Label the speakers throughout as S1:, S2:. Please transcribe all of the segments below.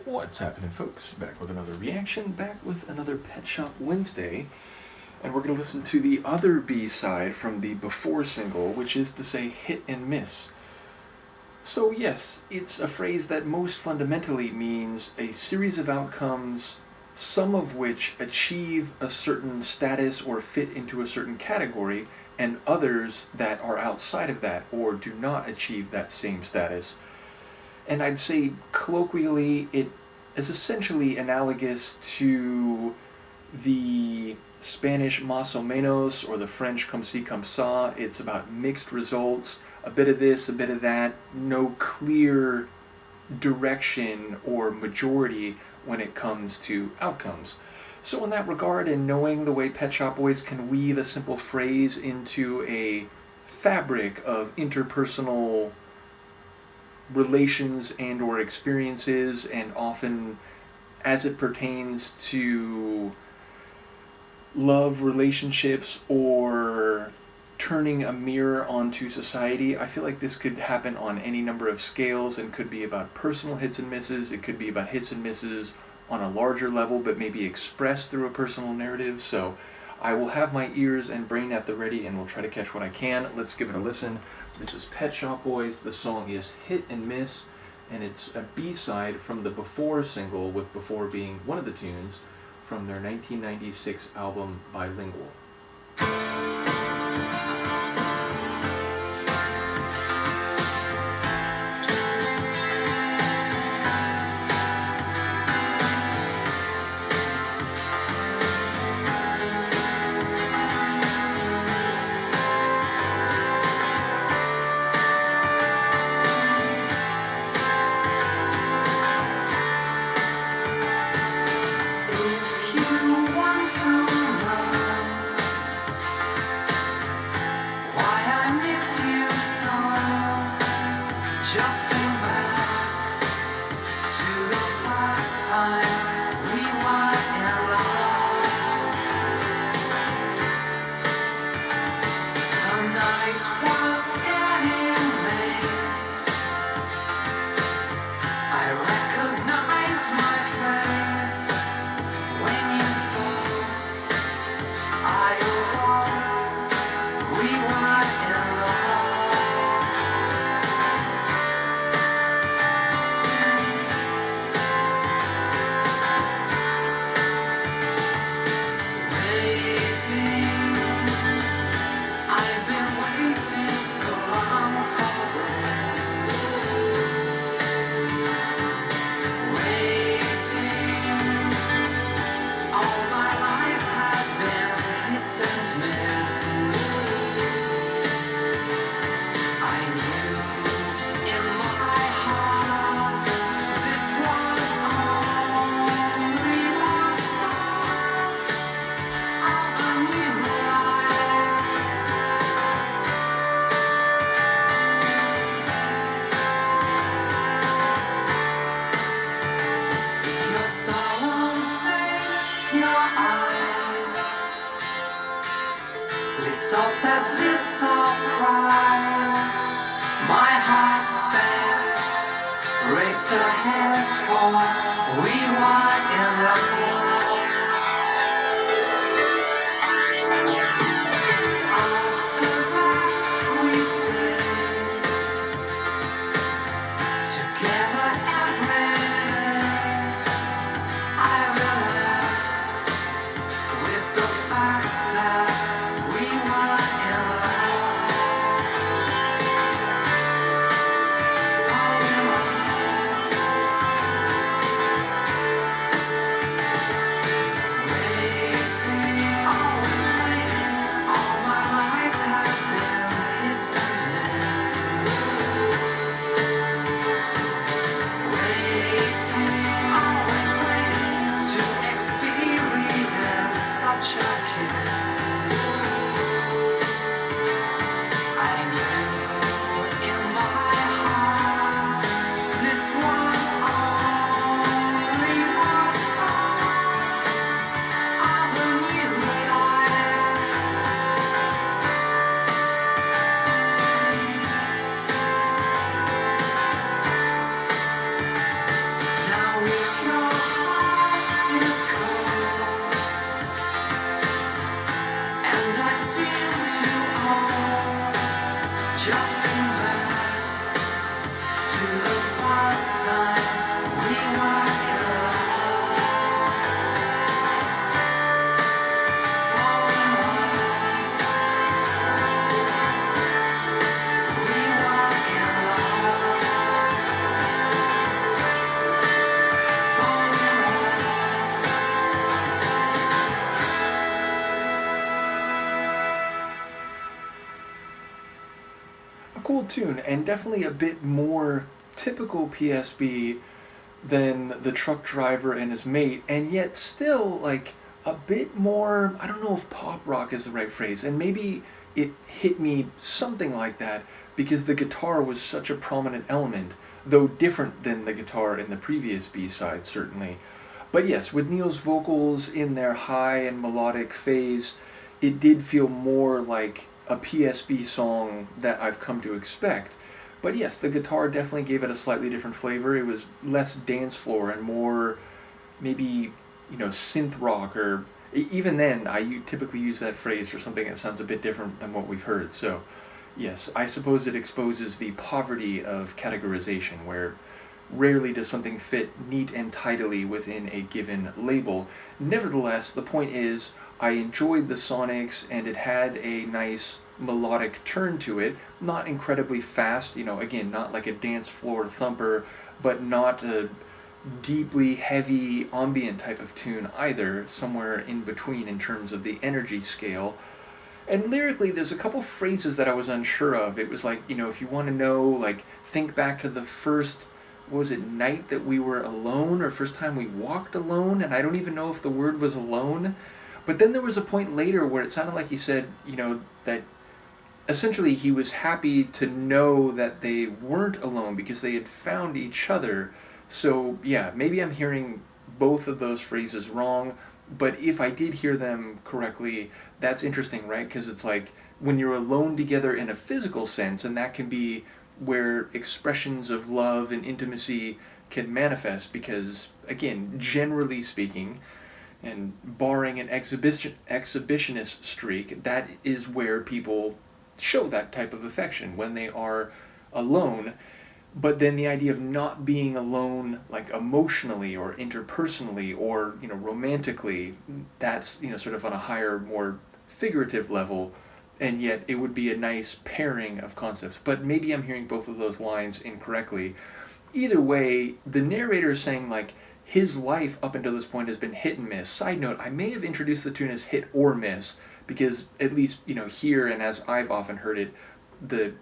S1: What's happening, folks? Back with another reaction, back with another Pet Shop Wednesday, and we're going to listen to the other B-side from the Before single, which is to say hit and miss. So yes, it's a phrase that most fundamentally means a series of outcomes, some of which achieve a certain status or fit into a certain category, and others that are outside of that or do not achieve that same status. And I'd say colloquially it is essentially analogous to the Spanish más o menos or the French comme ci comme ça. It's about mixed results, a bit of this, a bit of that, no clear direction or majority when it comes to outcomes. So in that regard, and knowing the way Pet Shop Boys can weave a simple phrase into a fabric of interpersonal relations and or experiences, and often as it pertains to love relationships or turning a mirror onto society, I feel like this could happen on any number of scales and could be about personal hits and misses. It could be about hits and misses on a larger level, but maybe expressed through a personal narrative. So I will have my ears and brain at the ready and will try to catch what I can. Let's give it a listen. This is Pet Shop Boys. The song is Hit and Miss, and it's a B-side from the Before single, with Before being one of the tunes from their 1996 album Bilingual.
S2: Just think back to the first time we were in love. The night was getting late. I recognized my face when you spoke. I awoke. We were in love. I've been waiting so long for this. Waiting all my life had been hit and miss. I knew in my heart this was only the start of a new life. Your solemn face, your eyes lit up at this surprise. My heart sped, raced ahead, for we were in love. After that we stayed together every day. I relaxed with the fact that we were in love. So in love.
S1: tune, and definitely a bit more typical PSB than the truck driver and his mate, and yet still like a bit more, I don't know if pop rock is the right phrase, and maybe it hit me something like that because the guitar was such a prominent element, though different than the guitar in the previous B-side, certainly. But yes, with Neil's vocals in their high and melodic phase, it did feel more like a PSB song that I've come to expect. But yes, the guitar definitely gave it a slightly different flavor. It was less dance floor and more maybe, synth rock, or even then, typically use that phrase for something that sounds a bit different than what we've heard. So, yes, I suppose it exposes the poverty of categorization, where rarely does something fit neat and tidily within a given label. Nevertheless, the point is, I enjoyed the sonics, and it had a nice melodic turn to it. Not incredibly fast, again, not like a dance floor thumper, but not a deeply heavy ambient type of tune either, somewhere in between in terms of the energy scale. And lyrically, there's a couple phrases that I was unsure of. It was like, if you want to know, like, think back to the first, what was it, night that we were alone, or first time we walked alone, and I don't even know if the word was alone. But then there was a point later where it sounded like he said, that essentially he was happy to know that they weren't alone because they had found each other. So, yeah, maybe I'm hearing both of those phrases wrong, but if I did hear them correctly, that's interesting, right? Because it's like when you're alone together in a physical sense, and that can be where expressions of love and intimacy can manifest, because, again, generally speaking, and barring an exhibitionist streak, that is where people show that type of affection, when they are alone. But then the idea of not being alone, like emotionally or interpersonally or romantically, that's sort of on a higher, more figurative level, and yet it would be a nice pairing of concepts. But maybe I'm hearing both of those lines incorrectly. Either way, the narrator is saying like his life up until this point has been hit and miss. Side note: I may have introduced the tune as hit or miss because at least here, and as I've often heard it, the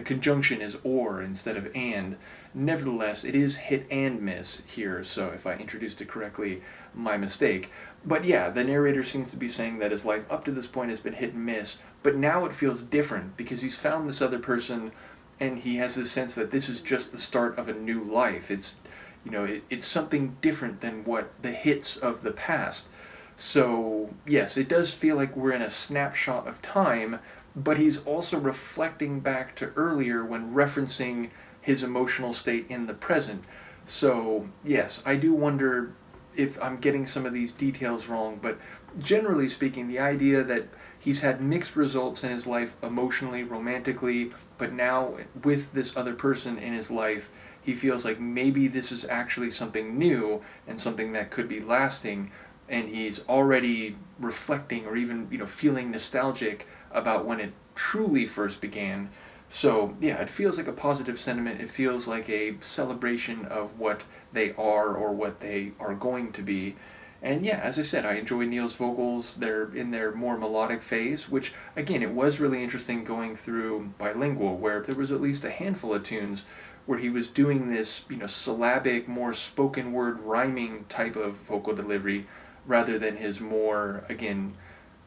S1: conjunction is or instead of and. Nevertheless, it is hit and miss here, so if I introduced it correctly, my mistake. But yeah, the narrator seems to be saying that his life up to this point has been hit and miss, but now it feels different because he's found this other person and he has this sense that this is just the start of a new life. It's it's something different than what the hits of the past. So yes, it does feel like we're in a snapshot of time, but he's also reflecting back to earlier when referencing his emotional state in the present. So, yes, I do wonder if I'm getting some of these details wrong, but generally speaking, the idea that he's had mixed results in his life emotionally, romantically, but now with this other person in his life, he feels like maybe this is actually something new and something that could be lasting, and he's already reflecting or even, feeling nostalgic about when it truly first began. So, yeah, it feels like a positive sentiment. It feels like a celebration of what they are or what they are going to be. And yeah, as I said, I enjoy Neil's vocals. They're in their more melodic phase, which, again, it was really interesting going through Bilingual, where there was at least a handful of tunes where he was doing this, syllabic, more spoken word rhyming type of vocal delivery, rather than his more, again,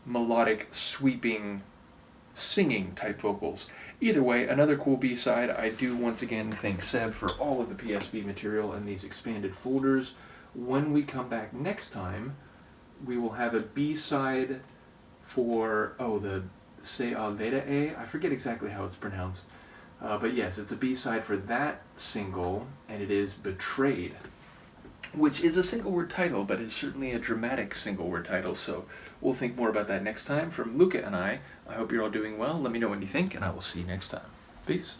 S1: melodic, sweeping, singing type vocals. Either way, another cool B-side. I do once again thank Seb for all of the PSB material and these expanded folders. When we come back next time, we will have a B-side for, the Se Alveda E. I forget exactly how it's pronounced. But yes, it's a B-side for that single, and it is Betrayed, which is a single word title, but is certainly a dramatic single word title, so we'll think more about that next time. From Luca and I hope you're all doing well. Let me know what you think, and I will see you next time. Peace.